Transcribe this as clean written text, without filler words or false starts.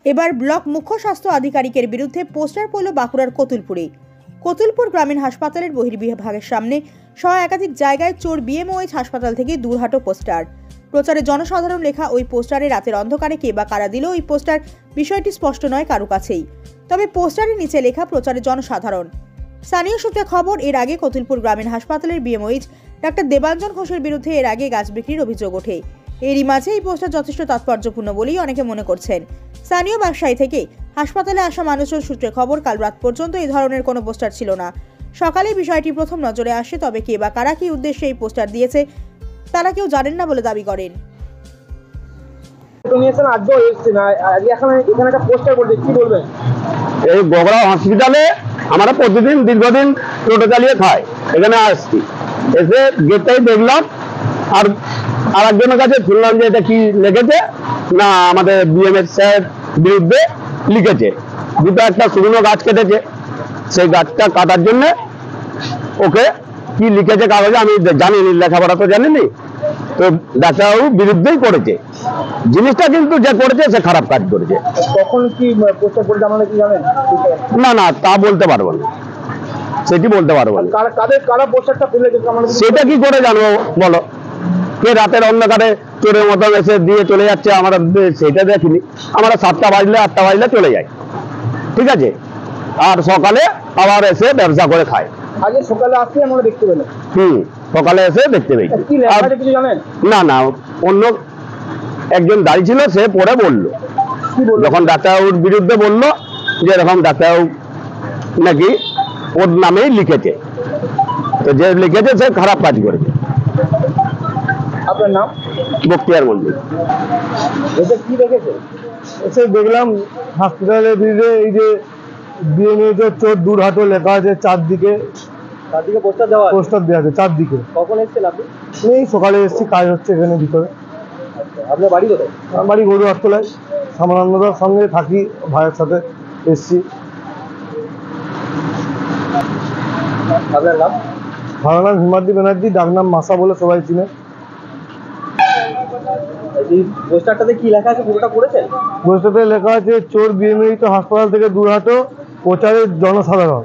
এবার ব্লক মুখ্য স্বাস্থ্য আধিকারিকের বিরুদ্ধে পোস্টার পড়ল বাঁকুড়ার কতুলপুরে। কতুলপুর গ্রামীণ হাসপাতালের বহির্বিভাগের সামনে সহ একাধিক জায়গায় চোর বিএমওএইচ হাসপাতাল থেকে দূর হাঁটো পোস্টার। প্রচারে জনসাধারণ লেখা ওই পোস্টারে রাতের অন্ধকারে কে বা কারা দিল ওই পোস্টার বিষয়টি স্পষ্ট নয় কারো কাছেই। তবে পোস্টারের নিচে লেখা প্রচারে জনসাধারণ। স্থানীয় সূত্রে খবর, এর আগে কতুলপুর গ্রামীণ হাসপাতালের বিএমওএইচ ডাক্তার দেবাঞ্জন ঘোষের বিরুদ্ধে এর আগে গাছ বিক্রির অভিযোগ ওঠে। এরই মাঝে এই পোস্টার যথেষ্ট তাৎপর্যপূর্ণ বলেই অনেকে মনে করছেন। স্থানীয় ব্যবসায়ী থেকে হাসপাতালে আসা মানুষজন সূত্রে খবর, কাল রাত পর্যন্ত এই ধরনের কোনো পোস্টার ছিল না। সকালে বিষয়টি প্রথম নজরে আসে, তবে কে বা কারা কি উদ্দেশ্যে এই পোস্টার দিয়েছে তারা কেউ জানেন না বলে দাবি করেন। এই বগুড়া হসপিটালে আমরা প্রতিদিন দীর্ঘদিন টোটো চালিয়ে খাই, এখানে আসছি, এসে গেটটাই দেখলাম আর আরেকজনের কাছে শুনলাম যে এটা কি লিখেছে না আমাদের বিএমএস স্যার বিরুদ্ধে লিখেছে। দুটো একটা শুকনো গাছ কেটেছে, সেই গাছটা কাটার জন্য ওকে কি লিখেছে কাগজে আমি জানিনি, লেখাপড়া তো জানিনি, তো ডাক্তারবাবু বিরুদ্ধেই করেছে। জিনিসটা কিন্তু যে করেছে সে খারাপ কাজ করেছে। তখন কি পোস্টার পড়ে জানালে কি জানেন? না না, তা বলতে পারবো না, সেটি বলতে পারবো না। কারা পোস্টারটা ফেলেছে সেটা কি করে জানবো বলো? কে রাতের অন্ধকারে চোরের মতো এসে দিয়ে চলে যাচ্ছে আমরা সেটা দেখিনি। আমরা 7টা বাজলে 8টা বাজলে চলে যাই, ঠিক আছে, আর সকালে আবার এসে ব্যবসা করে খায়। আগে সকালে আসি আমরা দেখতে পেলাম। সকালে এসে দেখতে পেয়েছি। কিছু জানেন? না না, অন্য একজন দাঁড়িয়ে ছিল, সে পরে বললো, যখন ডাক্তারবাবুর বিরুদ্ধে বললো যে এরকম ডাক্তারবাবু নাকি ওর নামেই লিখেছে, তো যে লিখেছে সে খারাপ কাজ করেছে। আপনার নাম? বক্তিয়ার মন্দির। এটা কি দেখেছে? এসে দেখলাম হাসপাতালের বিরুদ্ধে এই যে বিএমএইচ চোর দূর হাঁটো লেখা আছে, চারদিকে পোস্টার দেওয়া আছে চারদিকে। কখন এসেছেন আপনি? এই সকালে এসেছি, কাজ হচ্ছে এখানে ভিতরে। আপনার বাড়ি কোথায়? আমার বাড়ি গরু হাটতলায়, সামানন্দার সঙ্গে থাকি, ভাইয়ের সাথে এসছি। আপনার নাম? ভালো নাম হিমাদ্রি ব্যানার্জি, ডাকনাম মাসা বলে সবাই চিনে। এই পোস্টারটাতে কি লেখা আছে পুরোটা পড়েছেন? পোস্টারটাতে লেখা আছে চোর বিএমএইচ হাসপাতাল থেকে দূর হাঁটো, প্রচারের জনসাধারণ।